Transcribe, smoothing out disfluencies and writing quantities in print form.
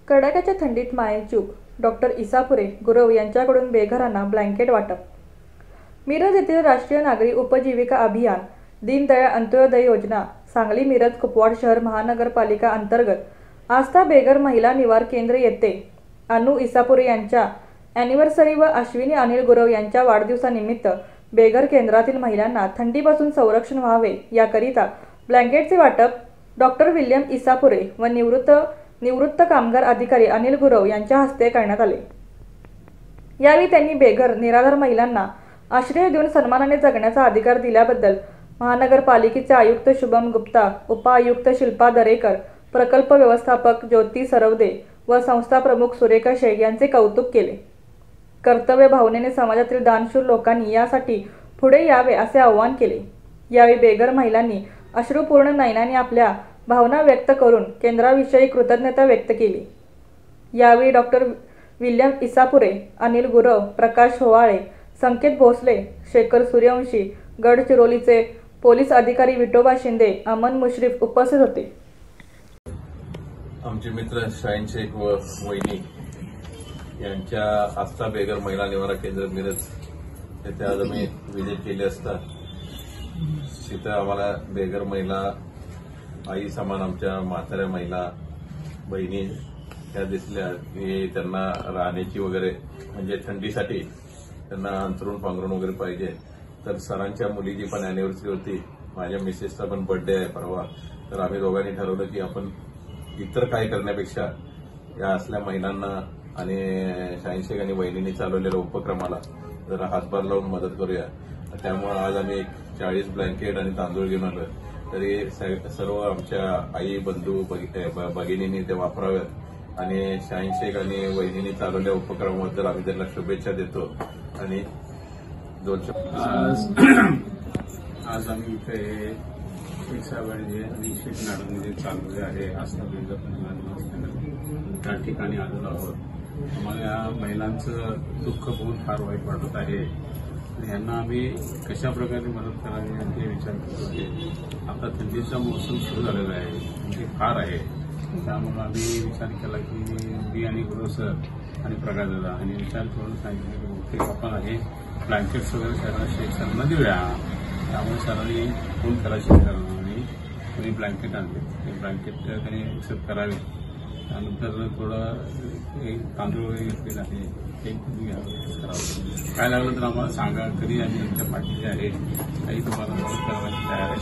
कडाक्याच्या थंडीत मायेचूक डॉक्टर इसापुरे गुरव यांच्याकडून बेघरांना ब्लँकेट वाटप। मिरज येथील राष्ट्रीय नागरी उपजीविका अभियान, दीनदयाळ अंत्योदय योजना, सांगली मिरज कुपवाड शहर महानगरपालिका अंतर्गत आस्था बेघर महिला निवार केंद्र येथे अनु इसापुरे यांच्या अॅनिव्हर्सरी व अश्विनी अनिल गुरव यांच्या वाढदिवसानिमित्त बेघर केंद्रातील महिलांना थंडीपासून संरक्षण व्हावे याकरिता ब्लँकेटचे वाटप डॉक्टर विल्यम इसापुरे व निवृत्त कामगार अधिकारी अनिल गुरव यांच्या हस्ते करण्यात आले। यावेळी त्यांनी बेघर निराधार महिलांना आश्रय देऊन सन्मानाने जगण्याचा अधिकार दिल्याबद्दल महानगरपालिकेचे आयुक्त शुभम गुप्ता, उपआयुक्त शिल्पा दरेकर, प्रकल्प व्यवस्थापक ज्योती सरवदे व संस्था प्रमुख सुरेखा शेख यांचे कौतुक केले। कर्तव्य भावनेने समाजातील दानशूर लोकांनी यासाठी पुढे यावे असे आवाहन केले। यावेळी बेघर महिलांनी अश्रुपूर्ण नयनाने आपल्या भावना व्यक्त करून केंद्राविषयी कृतज्ञता व्यक्त केली। यावेळी डॉक्टर विल्यम इसापुरे, अनिल गुरव, प्रकाश होवाळे, संकेत भोसले, शेखर सूर्यवंशी, गडचिरोलीचे पोलीस अधिकारी विठोबा शिंदे, अमन मुश्रीफ उपस्थित होते। आमचे मित्र शाहीन शेख व वहिनी यांच्या आस्था बेघर महिला निवारा केंद्र मिरज येथे आज आम्ही व्हिजिट केली असता तिथं आम्हाला बेघर महिला, आई समान आमच्या म्हाताऱ्या महिला बहिणी त्या दिसल्या की त्यांना राहण्याची वगैरे म्हणजे थंडीसाठी त्यांना अंथरूण पांघरूण वगैरे पाहिजे। तर सरांच्या मुलीची पण अॅनिव्हर्सरी होती, माझ्या मिसेसचा पण बर्थडे आहे परवा। तर आम्ही दोघांनी ठरवलं की आपण इतर काय करण्यापेक्षा या असल्या महिलांना आणि शाहीन शेख आणि वहिनींनी चालवलेल्या उपक्रमाला जरा हातभार लावून मदत करूया। त्यामुळे आज आम्ही 40 ब्लँकेट आणि तांदूळ घेऊन आलो। तरी सर्व आमच्या आई बंधू भगिनींनी ते वापराव्यात आणि शाहीन शेख आणि वहिनींनी चालवलेल्या उपक्रमाबद्दल आम्ही त्यांना शुभेच्छा देतो। आणि आज आम्ही इथे आणि शेख मॅडममध्ये चालवले आहे आस्था बेघर त्या ठिकाणी आलेलो आहोत। आम्हाला या महिलांचं दुःख बघून फार वाईट वाटत आहे आणि यांना आम्ही कशा प्रकारे मदत करावी याचे विचार करत होते। आता थंडीचा मोसम सुरू झालेला आहे, थंडी फार आहे, त्यामुळे आम्ही विचार केला की मी आणि गुरु सर आणि प्रकाश दादा आणि विचार करून सांगितलं की बहुतेक आपण हे ब्लँकेट्स वगैरे सरांना शेख सरांना देऊया। त्यामुळे सरांनी फोन करा शेख सरांना आणि कोणी ब्लँकेट आणले, ते ब्लँकेट त्यांनी एक्सेप्ट करावे। त्यानंतर थोडं एक तांदूळ वगैरे घेतलेलं आहे, एक तुम्ही करावं। काय लागलं तर आम्हाला सांगा, कधी आम्ही तुमच्या पाठीचे आहे, काही तुम्हाला मदत करायला तयार आहे।